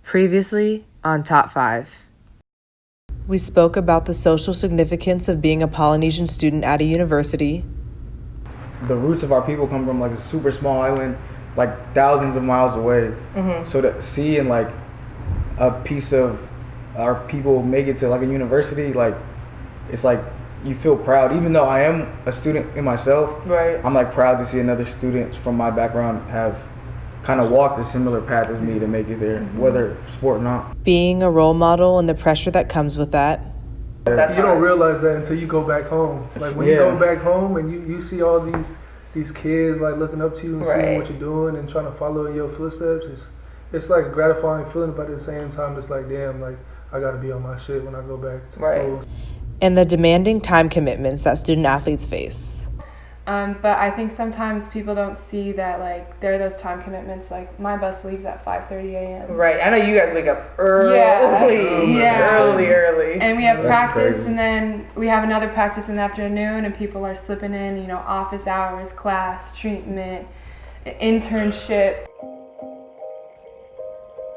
Previously on Top 5. We spoke about the social significance of being a Polynesian student at a university. The roots of our people come from like a super small island, like thousands of miles away. Mm-hmm. So to see and like a piece of our people make it to like a university, like it's like you feel proud. Even though I am a student in myself, right? I'm like proud to see another student from my background have kind of walked a similar path as me to make it there, whether sport or not. Being a role model and the pressure that comes with that. You don't realize that until you go back home. Like when you go back home and you see all these kids like looking up to you and seeing what you're doing and trying to follow in your footsteps, it's like a gratifying feeling, but at the same time it's like, damn, like I gotta be on my shit when I go back to school. And the demanding time commitments that student athletes face. But I think sometimes people don't see that, like, there are those time commitments. Like, my bus leaves at 5:30 a.m. Right. I know you guys wake up early. Early. And we have practice, and then we have another practice in the afternoon, and people are slipping in, office hours, class, treatment, internship.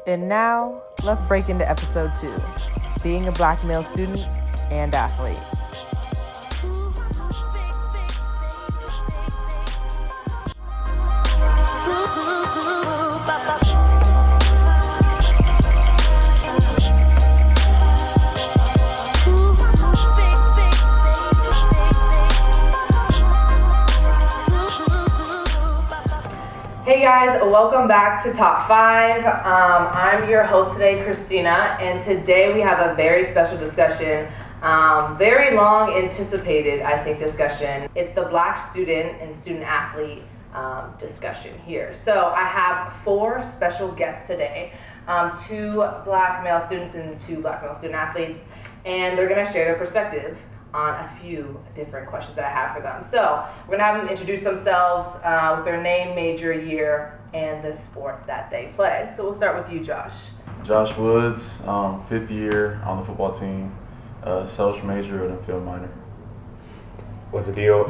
And now, let's break into episode 2, being a Black male student and athlete. Hey guys, welcome back to Top 5. I'm your host today, Christina, and today we have a very special discussion, very long anticipated, I think, discussion. It's the Black student and student athlete discussion here. So I have 4 special guests today, 2 Black male students and 2 Black male student athletes, and they're going to share their perspective on a few different questions that I have for them. So we're gonna have them introduce themselves with their name, major, year, and the sport that they play. So we'll start with you, Josh. Josh Woods, 5th year on the football team, social major and a field minor. What's the deal?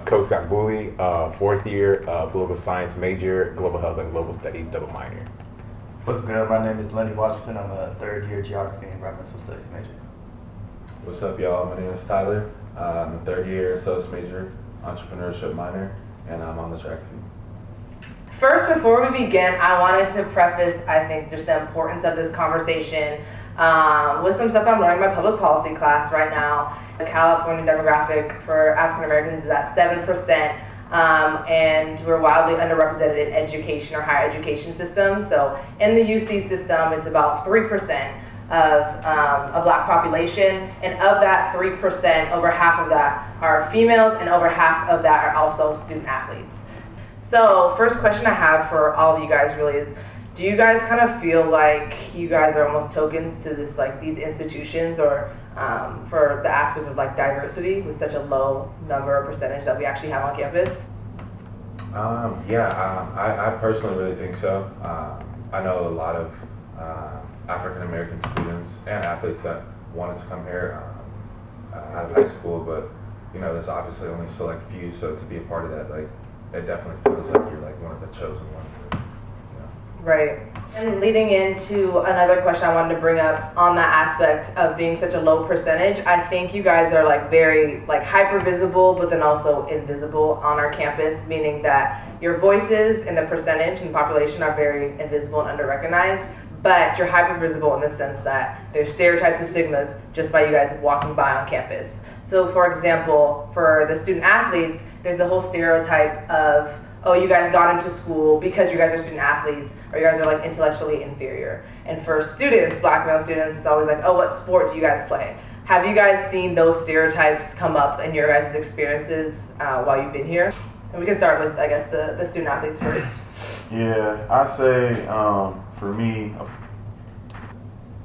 Coach Zambuli, 4th year, political science major, global health and global studies double minor. What's good? My name is Lenny Washington. I'm a 3rd year geography and environmental studies major. What's up, y'all? My name is Tyler. I'm a 3rd year associate major, entrepreneurship minor, and I'm on the track team. First, before we begin, I wanted to preface, I think, just the importance of this conversation with some stuff that I'm learning in my public policy class right now. The California demographic for African Americans is at 7%, and we're wildly underrepresented in education or higher education systems. So in the UC system, it's about 3% of a Black population, and of that 3%, over half of that are females, and over half of that are also student athletes. So first question I have for all of you guys really is, do you guys kind of feel like you guys are almost tokens to this, like, these institutions, or for the aspect of like diversity with such a low number or percentage that we actually have on campus? I personally really think so. I know a lot of African American students and athletes that wanted to come here out of high school, but there's obviously only select few. So to be a part of that, like, it definitely feels like you're like one of the chosen ones. Right. And leading into another question I wanted to bring up on that aspect of being such a low percentage, I think you guys are like very like hyper visible, but then also invisible on our campus, meaning that your voices and the percentage and population are very invisible and under recognized, but you're hyper visible in the sense that there's stereotypes and stigmas just by you guys walking by on campus. So for example, for the student athletes, there's the whole stereotype of, oh, you guys got into school because you guys are student athletes, or you guys are like intellectually inferior. And for students, Black male students, it's always like, oh, what sport do you guys play? Have you guys seen those stereotypes come up in your guys' experiences while you've been here? And we can start with, I guess, the student athletes first. Yeah, I say for me,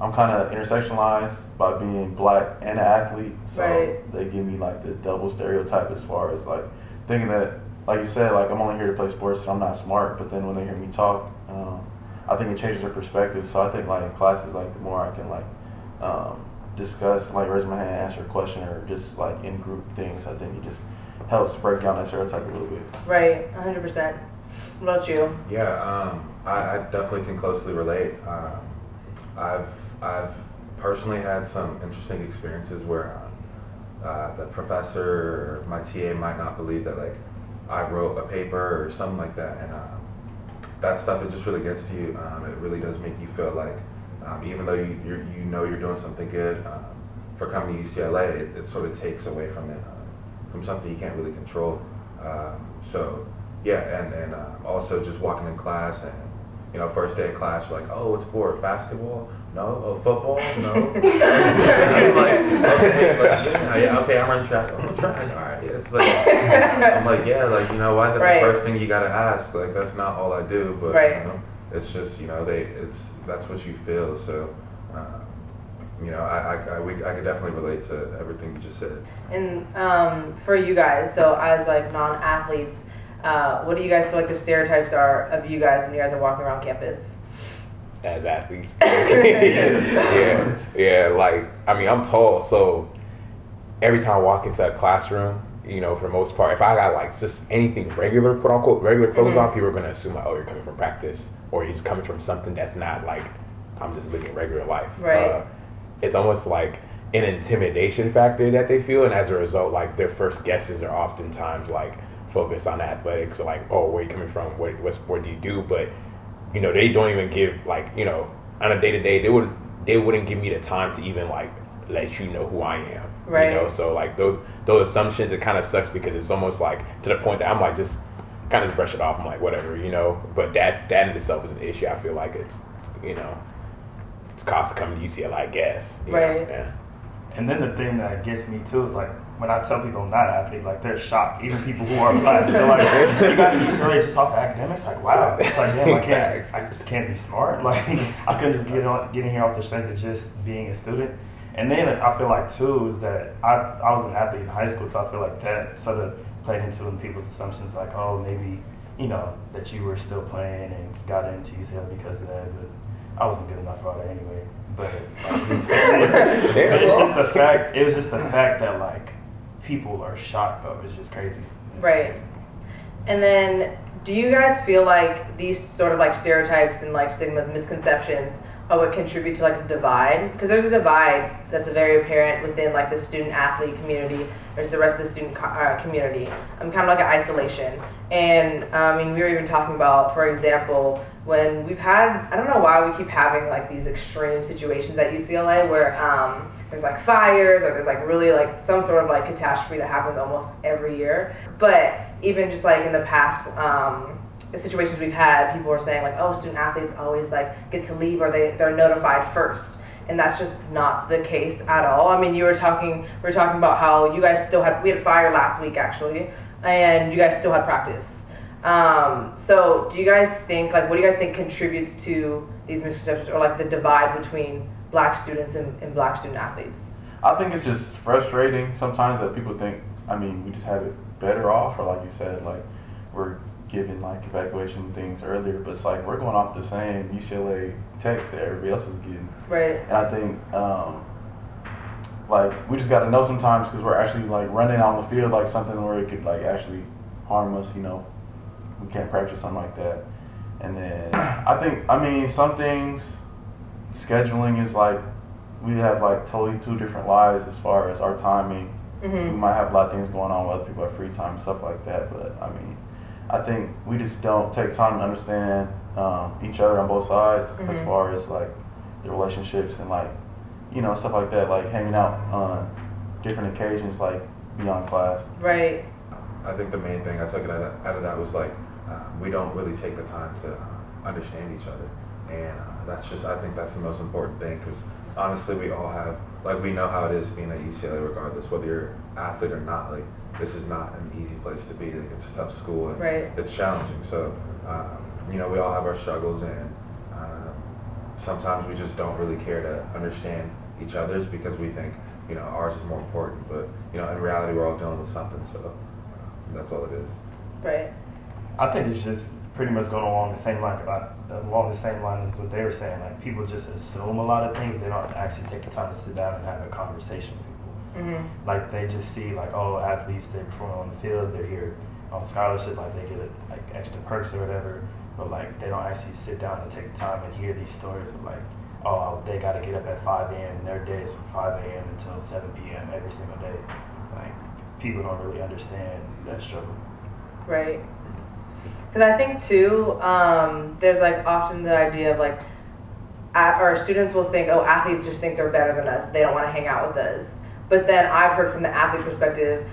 I'm kind of intersectionalized by being Black and an athlete, so They give me like the double stereotype as far as like thinking that, like you said, like I'm only here to play sports and I'm not smart, but then when they hear me talk, I think it changes their perspective. So I think like in classes, like the more I can like discuss, like raise my hand, answer a question, or just like in group things, I think it just helps break down that stereotype a little bit. Right, 100%. What about you? Yeah, I definitely can closely relate. I've personally had some interesting experiences where the professor or my TA might not believe that like I wrote a paper or something like that, and that stuff, it just really gets to you. It really does make you feel like even though you know you're doing something good, for coming to UCLA, it sort of takes away from it, from something you can't really control. So yeah, and also just walking in class and, you know, first day of class, you're like, oh, what sport? Basketball? No. Oh, football? No. I'm like, okay, but yeah, okay, I'm running track. Oh, track. All right. Yeah, it's like, I'm like, yeah, like, you know, why is that the first thing you gotta ask? Like, that's not all I do, but you know, it's just, you know, that's what you feel. So, you know, I could definitely relate to everything you just said. And for you guys, so as like non-athletes, what do you guys feel like the stereotypes are of you guys when you guys are walking around campus? As athletes. yeah, like, I mean, I'm tall, so every time I walk into a classroom, you know, for the most part, if I got like just anything regular, quote unquote, regular clothes on, people are gonna assume like, oh, you're coming from practice, or you're just coming from something that's not like, I'm just living regular life. Right. It's almost like an intimidation factor that they feel, and as a result, like their first guesses are oftentimes like focused on athletics, or like, oh, where are you coming from? What sport do you do? But you know, they don't even give, like, you know, on a day to day, they wouldn't give me the time to even like let you know who I am. Right. You know, so like those assumptions, it kind of sucks because it's almost like to the point that I'm like just kind of brush it off. I'm like, whatever, you know. But that in itself is an issue. I feel like it's, you know, it's cost to come to UCLA, I guess. Right. Yeah. And then the thing that gets me too is like when I tell people I'm not an athlete, like they're shocked. Even people who are black, they're like, "You got to UCLA just off academics?" Like, wow. It's like, damn, I just can't be smart. Like, I couldn't just get in here off the strength of just being a student. And then I feel like too is that I was an athlete in high school, so I feel like that sort of played into people's assumptions, like, oh, maybe, you know, that you were still playing and got into UCLA because of that, but I wasn't good enough for all that anyway. But it's just the fact. It was just the fact that like people are shocked though. It's just crazy. Right. And then, do you guys feel like these sort of like stereotypes and like stigmas, misconceptions, are what contribute to like a divide? Because there's a divide that's very apparent within like the student athlete community versus the rest of the student community. Kind of like an isolation. And I mean, we were even talking about, for example, when we've had, I don't know why we keep having like these extreme situations at UCLA where there's like fires or there's like really like some sort of like catastrophe that happens almost every year. But even just like in the past situations we've had, people were saying like, oh, student athletes always like get to leave or they're notified first. And that's just not the case at all. I mean, we were talking about how you guys we had fire last week actually, and you guys still had practice. So do you guys think, like, what do you guys think contributes to these misconceptions or like the divide between black students and black student athletes? I think it's just frustrating sometimes that people think, I mean, we just have it better off, or like you said, like we're given like evacuation things earlier, but it's like we're going off the same UCLA text that everybody else was getting. Right. And I think like we just got to know sometimes, because we're actually like running on the field like something where it could like actually harm us, you know. We can't practice something like that. And then I think, I mean, some things, scheduling is like, we have like totally two different lives as far as our timing. Mm-hmm. We might have a lot of things going on with other people at free time and stuff like that, but I mean, I think we just don't take time to understand each other on both sides, mm-hmm. as far as like the relationships and like, you know, stuff like that, like hanging out on different occasions, like beyond class. Right. I think the main thing I took out of that was like, we don't really take the time to understand each other, and I think that's the most important thing, because honestly we all have, like, we know how it is being at UCLA regardless, whether you're an athlete or not. Like, this is not an easy place to be. Like, it's a tough school and right. It's challenging, so you know, we all have our struggles, and sometimes we just don't really care to understand each other's because we think, you know, ours is more important, but you know, in reality we're all dealing with something, so that's all it is. Right. I think it's just pretty much going along the same line as what they were saying. Like, people just assume a lot of things. They don't actually take the time to sit down and have a conversation with people. Mm-hmm. Like, they just see like, oh, athletes, they perform on the field, they're here on scholarship, like they get like extra perks or whatever. But like, they don't actually sit down and take the time and hear these stories of like oh, they got to get up at 5 a.m. and their day is from 5 a.m. until 7 p.m. every single day. Like, people don't really understand that struggle. Right. Because I think too, there's like often the idea of like, our students will think, oh, athletes just think they're better than us. They don't want to hang out with us. But then I've heard from the athlete perspective,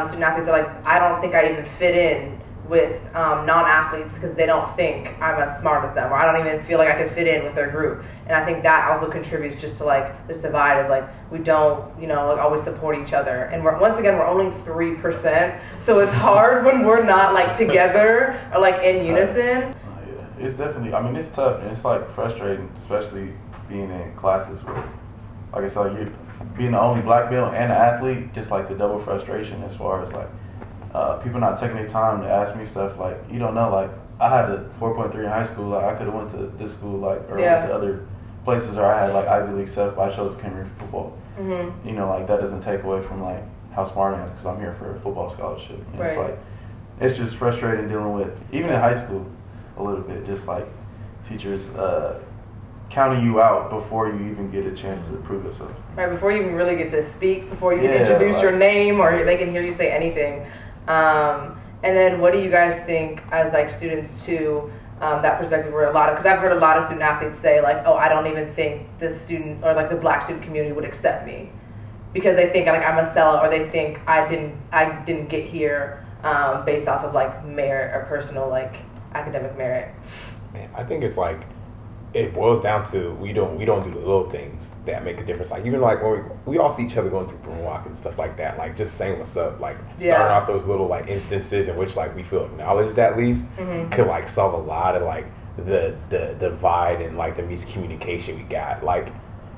student athletes are like, I don't think I even fit in with non-athletes because they don't think I'm as smart as them, or I don't even feel like I can fit in with their group. And I think that also contributes just to like this divide of like, we don't, like always support each other. And once again, we're only 3%, so it's hard when we're not like together or like in unison. It's definitely, I mean, it's tough and it's like frustrating, especially being in classes where, like I said, you being the only black male and an athlete, just like the double frustration as far as like people not taking their time to ask me stuff like, you don't know, like I had a 4.3 in high school, like I could have went to this school, like, or went to other places, or I had like Ivy League stuff, but I chose to come here for football. Mm-hmm. Like that doesn't take away from like how smart I am because I'm here for a football scholarship. And it's like, it's just frustrating dealing with, even in high school, a little bit, just like teachers counting you out before you even get a chance to prove yourself. Right, before you even really get to speak, before you can introduce your name or they can hear you say anything. And then what do you guys think as like students too, that perspective where because I've heard a lot of student athletes say like, oh, I don't even think the student or like the black student community would accept me because they think like I'm a sellout, or they think I didn't get here based off of like merit or personal like academic merit. Man, I think it's like it boils down to we don't do the little things that make a difference. Like even like when we all see each other going through Broomwalk and stuff like that, like just saying what's up, like starting off those little like instances in which like we feel acknowledged at least could like solve a lot of like the divide and like the miscommunication we got. Like,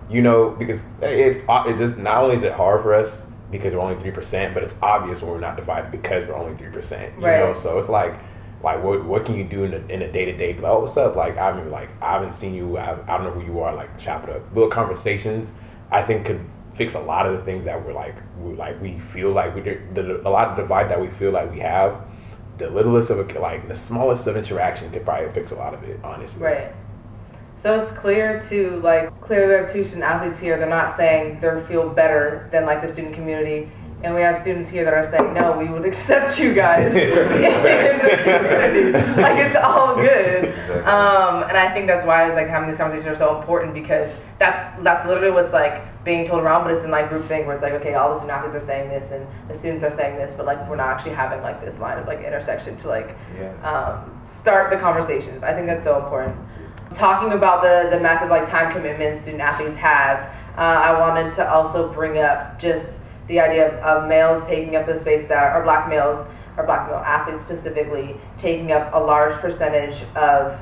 because it just not only is it hard for us because we're only 3%, but it's obvious when we're not divided because we're only 3%. You know, so it's like what can you do in a day-to-day? Like, oh, what's up? Like, I mean, like, I haven't seen you. I don't know who you are. Like, chop it up. Little conversations, I think, could fix a lot of the things that we feel like a lot of the divide that we feel like we have. The littlest of the smallest of interaction could probably fix a lot of it, honestly. Right. So it's clear we have two student athletes here. They're not saying they feel better than like the student community. And we have students here that are saying, no, we would accept you guys in the community. Like, it's all good. Exactly. And I think that's why like having these conversations are so important, because that's literally what's like being told around, but it's in like group thing where it's like, okay, all the student athletes are saying this and the students are saying this, but like we're not actually having like this line of like intersection to like start the conversations. I think that's so important. Talking about the massive like time commitments student athletes have, I wanted to also bring up just the idea of males taking up the space that, or black male athletes specifically, taking up a large percentage of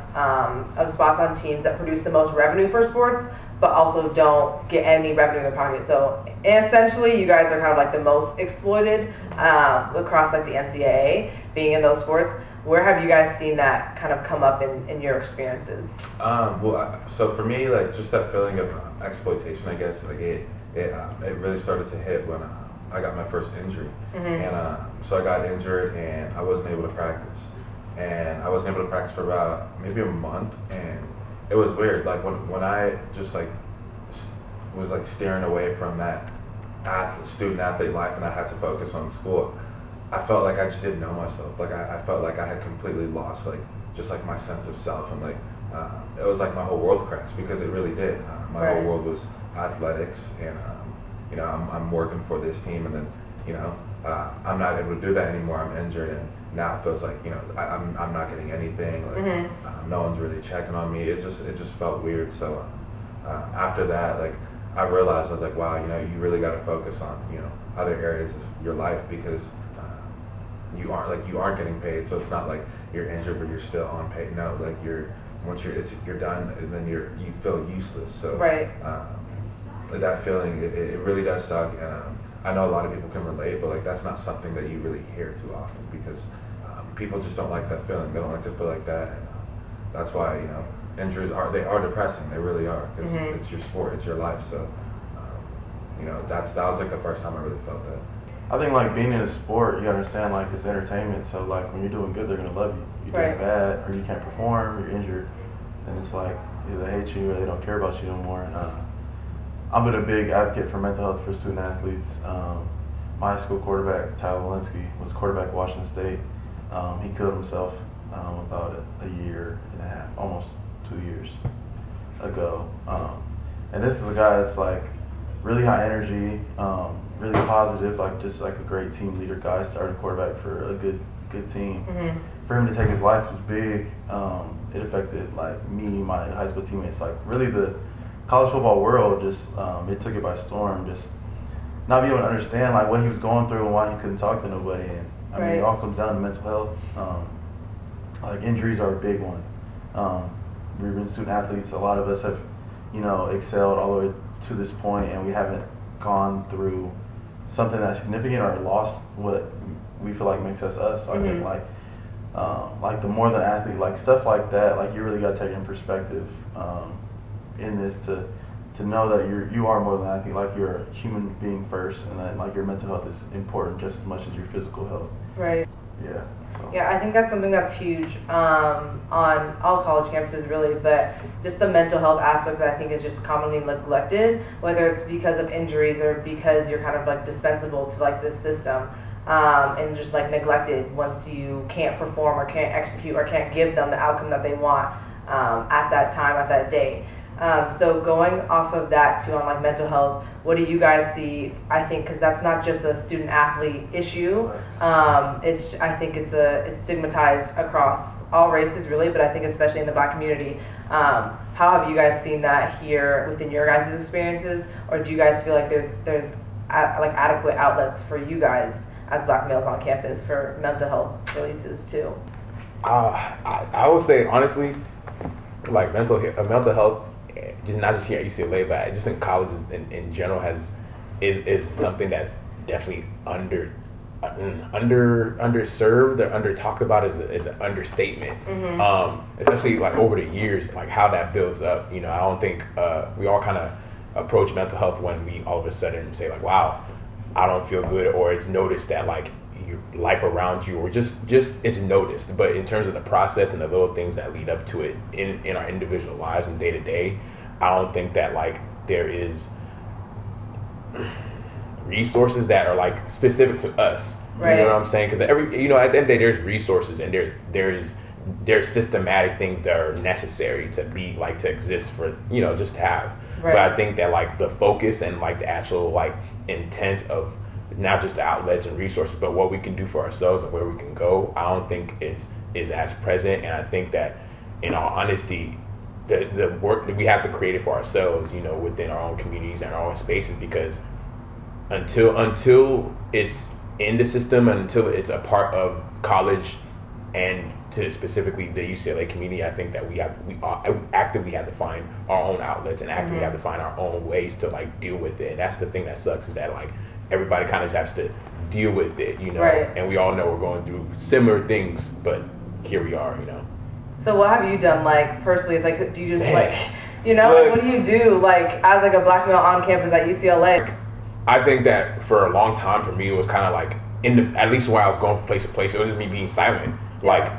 spots on teams that produce the most revenue for sports, but also don't get any revenue in their pocket. So essentially, you guys are kind of like the most exploited across like the NCAA, being in those sports. Where have you guys seen that kind of come up in your experiences? So for me, like just that feeling of exploitation, I guess, like it really started to hit when I got my first injury. And so I got injured and I wasn't able to practice. And I wasn't able to practice for about maybe a month, and it was weird. Like when I just like was like steering away from that student athlete life and I had to focus on school, I felt like I just didn't know myself. Like I felt like I had completely lost like just like my sense of self, and like it was like my whole world crashed, because it really did. My whole world was athletics, and I'm working for this team, and then I'm not able to do that anymore. I'm injured, and now it feels like I'm not getting anything. Like no one's really checking on me. It just felt weird. So after that, like I realized, I was like, wow, you really got to focus on other areas of your life, because you aren't getting paid. So it's not like you're injured but you're still on pay. No, like once you're done, and then you feel useless. So that feeling, it really does suck, and I know a lot of people can relate, but like that's not something that you really hear too often, because people just don't like that feeling. They don't like to feel like that, and that's why injuries are depressing. They really are, because it's your sport, it's your life. So that was like the first time I really felt that. I think like being in a sport, you understand like it's entertainment. So like when you're doing good, they're gonna love you. You're doing bad, or you can't perform, you're injured, then it's like either hate you or they don't care about you anymore. And I've been a big advocate for mental health for student athletes. My high school quarterback, Tyler Walensky, was quarterback at Washington State. He killed himself about a year and a half, almost 2 years ago. And this is a guy that's like really high energy, really positive, like just like a great team leader guy, starting quarterback for a good team. For him to take his life was big. It affected like me, my high school teammates, like really the college football world. Just it took it by storm. Just not being able to understand like what he was going through and why he couldn't talk to nobody. And I mean, it all comes down to mental health. Like injuries are a big one. We've been student athletes. A lot of us have, excelled all the way to this point, and we haven't gone through something that's significant or lost what we feel like makes us us. So I think like the more than athlete, like stuff like that, like you really got to take in perspective in this to know that you are more than an athlete. Like you're a human being first, and then like your mental health is important just as much as your physical health. Right. Yeah. So. Yeah, I think that's something that's huge on all college campuses really, but just the mental health aspect that I think is just commonly neglected, whether it's because of injuries or because you're kind of like dispensable to like this system, and just like neglected once you can't perform or can't execute or can't give them the outcome that they want at that time, at that day. So going off of that too on like mental health, what do you guys see? I think because that's not just a student athlete issue. I think it's stigmatized across all races really, but I think especially in the Black community. How have you guys seen that here within your guys' experiences, or do you guys feel like there's like adequate outlets for you guys as Black males on campus for mental health releases too? I would say honestly, like mental health. Just not just here at UCLA, but just in colleges in general is something that's definitely underserved or under talked about is an understatement. Especially like over the years, like how that builds up. I don't think we all kind of approach mental health when we all of a sudden say like, wow, I don't feel good, or it's noticed that like your life around you, or just it's noticed. But in terms of the process and the little things that lead up to it in our individual lives and day to day, I don't think that like there is resources that are like specific to us. Right. You know what I'm saying? Because at the end of the day, there's resources and there's systematic things that are necessary to be like to exist for just to have. Right. But I think that like the focus and like the actual like intent of not just the outlets and resources, but what we can do for ourselves and where we can go, I don't think is as present. And I think that in all honesty, the work that we have to create it for ourselves, within our own communities and our own spaces, because until it's in the system, until it's a part of college and to specifically the UCLA community, I think that we actively have to find our own outlets and actively have to find our own ways to like deal with it. And that's the thing that sucks, is that like everybody kind of has to deal with it, Right. And we all know we're going through similar things, but here we are, So what have you done, like personally? It's like, do you just like, like, what do you do like as like a Black male on campus at UCLA? I think that for a long time for me it was kind of like at least while I was going from place to place, it was just me being silent, like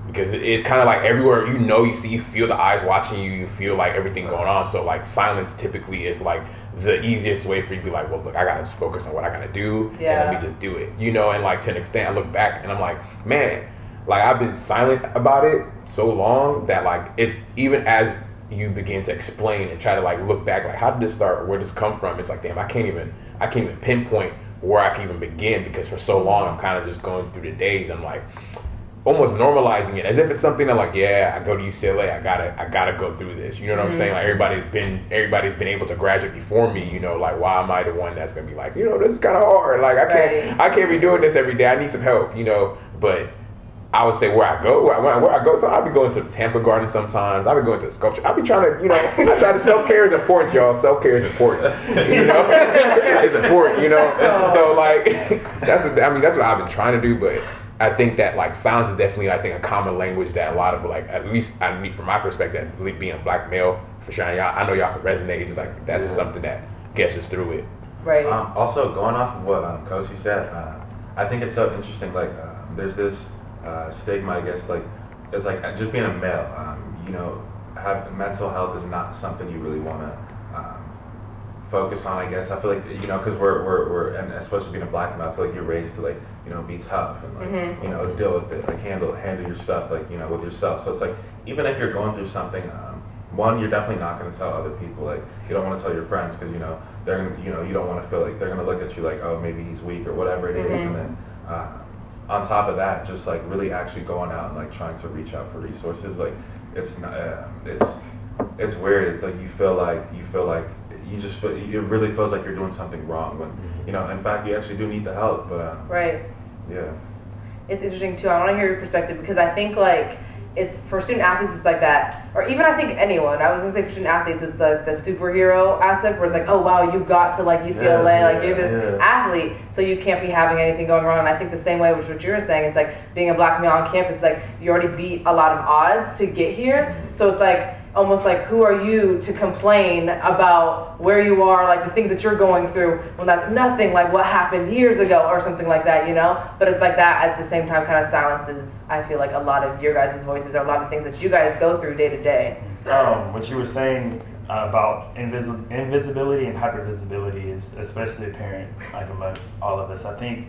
because it's kind of like everywhere you see, you feel the eyes watching you, you feel like everything going on. So like silence typically is like the easiest way for you to be like, well, look, I gotta just focus on what I gotta do, and let me just do it, and like to an extent I look back and I'm like, man, like I've been silent about it so long that like it's even as you begin to explain and try to like look back, like how did this start, where did this come from, it's like, damn, I can't even pinpoint where I can even begin, because for so long I'm kind of just going through the days and like almost normalizing it as if it's something that like, yeah, I go to UCLA, I gotta go through this, you know what I'm saying? Like everybody's been able to graduate before me, like why am I the one that's gonna be like, this is kind of hard, like I can't be doing this every day, I need some help, but I would say where I go, so I'll be going to the Tampa Garden sometimes, I'll be going to the sculpture, I'll be trying to, I try to, self-care is important, y'all, self-care is important, it's important, so like, that's what I've been trying to do, but I think that like silence is definitely, I think, a common language that a lot of like, at least from my perspective, being a Black male, for sure, I know y'all can resonate, it's just like, that's just something that gets us through it. Right. Also, going off of what Kosi said, I think it's so interesting, like, there's this stigma, I guess, like, it's like just being a male, have mental health is not something you really want to focus on. I guess I feel like because we're and especially being a black man, I feel like you're raised to like be tough and like deal with it, like handle your stuff like with yourself. So it's like even if you're going through something, one, you're definitely not going to tell other people. Like you don't want to tell your friends because they're gonna, you don't want to feel like they're going to look at you like, oh, maybe he's weak or whatever it is. And then on top of that, just like really actually going out and like trying to reach out for resources. Like it's not it's weird. It's like you feel like you just feel, it really feels like you're doing something wrong when in fact you actually do need the help. But right. Yeah. It's interesting too. I want to hear your perspective because I think like it's for student athletes it's like that, or even I think anyone. I was gonna say for student athletes it's like the superhero aspect where it's like, oh wow, you got to like UCLA, like you're this athlete, so you can't be having anything going wrong. And I think the same way, which what you were saying, it's like being a black male on campus, like you already beat a lot of odds to get here, so it's like almost like who are you to complain about where you are, like the things that you're going through when that's nothing like what happened years ago or something like that, but it's like that at the same time kind of silences, I feel like, a lot of your guys' voices or a lot of things that you guys go through day to day. What you were saying about invisibility and hypervisibility is especially apparent like amongst all of us. I think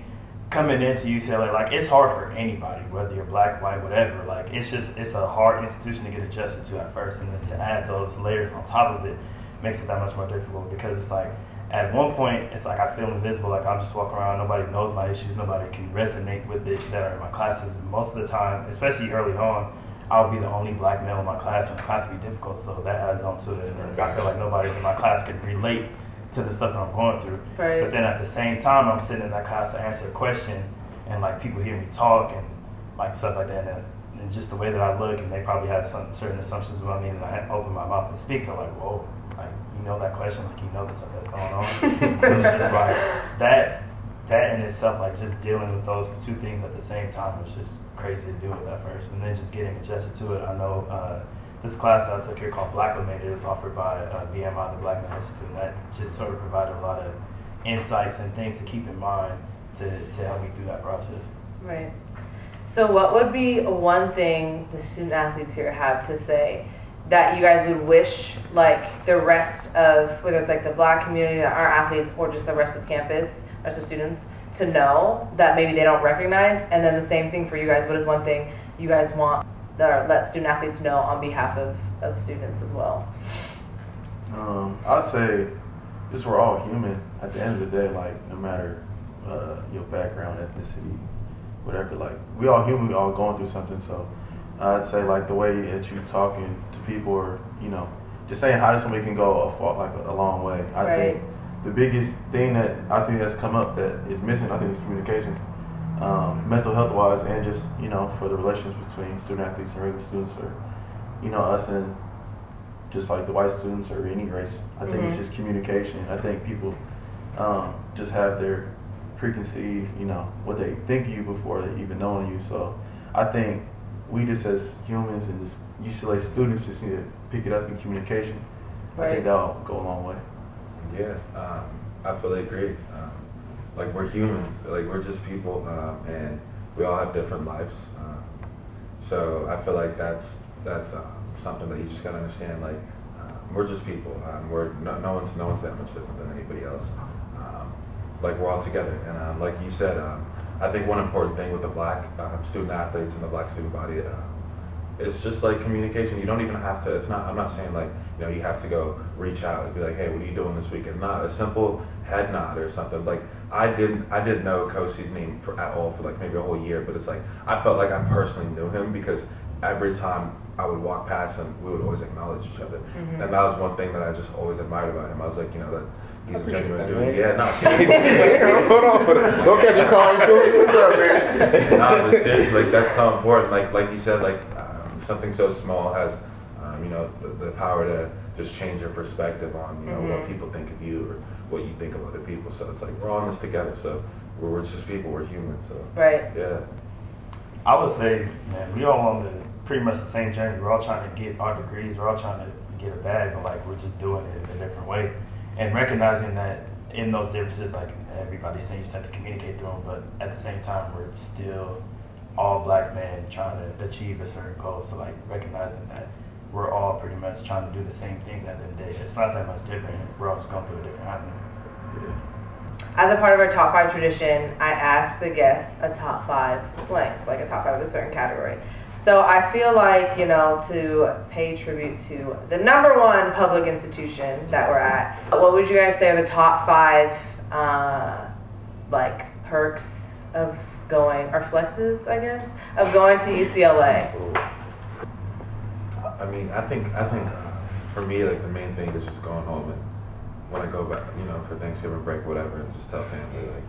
coming into UCLA, like it's hard for anybody, whether you're black, white, whatever. Like it's a hard institution to get adjusted to at first, and then to add those layers on top of it makes it that much more difficult because it's like at one point it's like I feel invisible, like I'm just walking around, nobody knows my issues, nobody can resonate with it that are in my classes. Most of the time, especially early on, I'll be the only black male in my class, and the class would be difficult, so that adds on to it. And I feel like nobody in my class can relate to the stuff that I'm going through. Right. But then at the same time, I'm sitting in that class to answer a question, and like people hear me talk and like stuff like that, and just the way that I look, and they probably have some certain assumptions about me, and I open my mouth and speak, they're like, whoa, like that question, like the stuff that's going on. So it's just like that in itself, like just dealing with those two things at the same time was just crazy to do it at first, and then just getting adjusted to it. I know this class that I took here called Blacklimated, it was offered by BMI, the Black Male Institute, and that just sort of provided a lot of insights and things to keep in mind to help me through that process. Right. So what would be one thing the student athletes here have to say that you guys would wish like the rest of, whether it's like the black community, our athletes, or just the rest of campus, rest of students, to know that maybe they don't recognize? And then the same thing for you guys. What is one thing you guys want let student athletes know on behalf of students as well? I'd say just we're all human at the end of the day, like no matter your background, ethnicity, whatever, like we all human, we all going through something. So I'd say like the way that you talking to people, or just saying hi to somebody can go a long way. I think the biggest thing that I think that's come up that is missing, I think, is communication. Mental health wise, and just for the relationships between student athletes and regular students, or us and just like the white students or any race. I think it's just communication. I think people just have their preconceived what they think of you before they even knowing you. So I think we just as humans and just UCLA students just need to pick it up in communication. I think that'll go a long way. Yeah, I fully agree. Like we're humans, like we're just people, and we all have different lives. So I feel like that's something that you just gotta understand. Like we're just people. We're no one's that much different than anybody else. Like we're all together, and like you said, I think one important thing with the black student athletes and the black student body. It's just like communication. You don't even have to. I'm not saying like you have to go reach out and be like, hey, what are you doing this weekend? Not a simple head nod or something. Like I didn't know Kosi's name at all for like maybe a whole year, but it's like I felt like I personally knew him because every time I would walk past him, we would always acknowledge each other, and that was one thing that I just always admired about him. I was like, that he's a genuine dude. Yeah, no. Hold on, don't catch me calling you. What's up, man? No, but seriously, like that's so important. Like you said, like. Something so small has, the power to just change your perspective on, what people think of you or what you think of other people. So it's like we're all in this together. So we're just people. We're humans. So yeah. I would say, man, we all on pretty much the same journey. We're all trying to get our degrees. We're all trying to get a bag, but like we're just doing it in a different way, and recognizing that in those differences, like everybody's saying, you just have to communicate through them. But at the same time, we're still all black men trying to achieve a certain goal. So like recognizing that we're all pretty much trying to do the same things at the end of the day. It's not that much different. We're all just going through a different avenue. As a part of our top 5 tradition, I asked the guests a top 5 blank, like a top 5 of a certain category. So I feel like, to pay tribute to the #1 public institution that we're at, what would you guys say are the top 5 perks of going, or flexes, I guess, of going to UCLA? I mean, I think for me, like the main thing is just going home and when I go back, for Thanksgiving break, whatever, and just tell family like,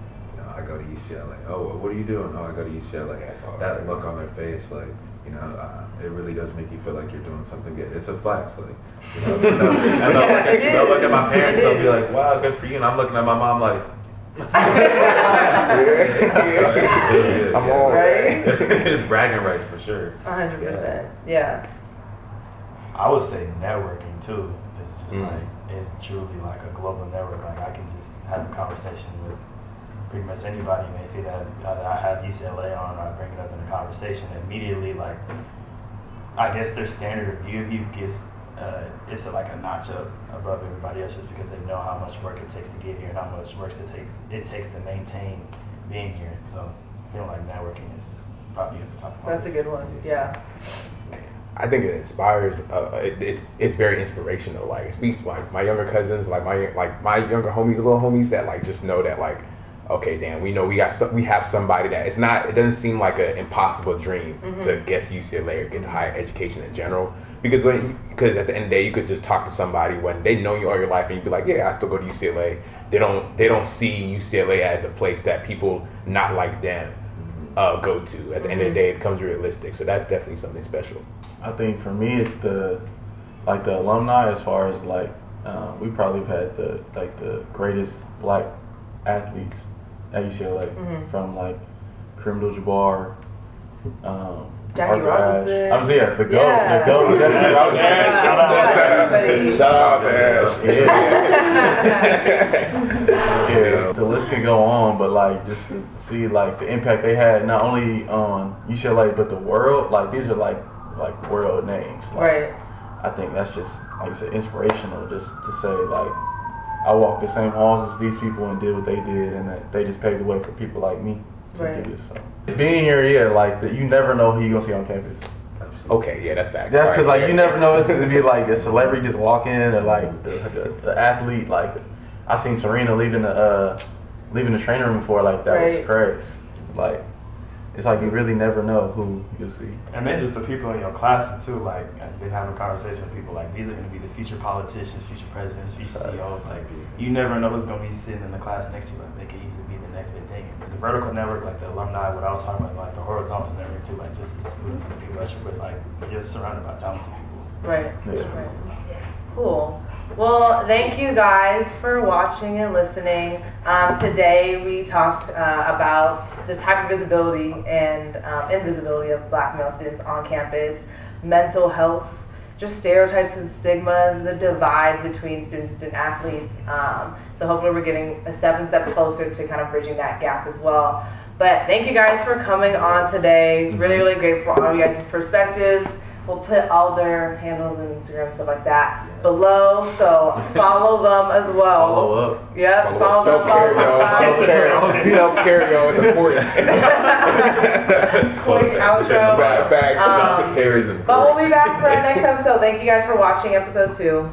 I go to UCLA. Oh, what are you doing? Oh, I go to UCLA. That look on their face, like, it really does make you feel like you're doing something good. It's a flex, like, and they'll look at my parents, they'll be like, wow, good for you, and I'm looking at my mom like. I'm all right. It's bragging rights for sure. 100%. Yeah. I would say networking too. It's just it's truly like a global network. Like I can just have a conversation with pretty much anybody, and they see that I have UCLA on, or I bring it up in a conversation. Immediately, like I guess their standard of view of you gets it's like a notch up above everybody else, just because they know how much work it takes to get here and how much work it takes to maintain being here. So I feel like networking is probably at the top of my list. That's a good one. Yeah. I think it inspires. It's very inspirational. Like it speaks to my younger cousins, like my younger homies, little homies that like just know that like, okay, damn, we know we have somebody that it doesn't seem like an impossible dream to get to UCLA or get to higher education in general. Because at the end of the day, you could just talk to somebody when they know you all your life and you'd be like, yeah, I still go to UCLA. They don't see UCLA as a place that people not like them go to. At the end of the day, it becomes realistic. So that's definitely something special. I think for me, it's the alumni, as far as we probably have had the greatest black athletes at UCLA, from Kareem Abdul-Jabbar, Jackie Robinson. I'm saying the GOAT, definitely Robinson. Shout out, man. Yeah, the list could go on, but just to see the impact they had not only on UCLA but the world. These are world names. Right. I think that's just, like you said, inspirational. Just to say I walked the same halls as these people and did what they did, and that they just paved the way for people like me to do this. So being here, you never know who you're gonna see on campus. Okay, yeah, that's fact. That's because you never know it's gonna be a celebrity just walk in, or the athlete. I seen Serena leaving the training room before. That was crazy. It's you really never know who you'll see. And then just the people in your classes too. I've been having a conversation with people these are going to be the future politicians, future presidents, future CEOs. You never know who's going to be sitting in the class next to you. They could easily be the next big thing. The vertical network, the alumni, what I was talking about, the horizontal network too. Just the students and the people that you're with. You're surrounded by talented people. Right. Yeah. Right. Cool. Well, thank you guys for watching and listening. Today we talked about this hypervisibility and invisibility of black male students on campus, mental health, just stereotypes and stigmas, the divide between students and student athletes. So hopefully we're getting a step closer to kind of bridging that gap as well. But thank you guys for coming on today. Really, really grateful for all of you guys' perspectives. We'll put all their handles and Instagram, stuff like that, below, so follow them as well. Follow up. Yep, follow them. Self-care, yo, it's important. Quick outro. Self-care is important. But we'll be back for our next episode. Thank you guys for watching episode 2.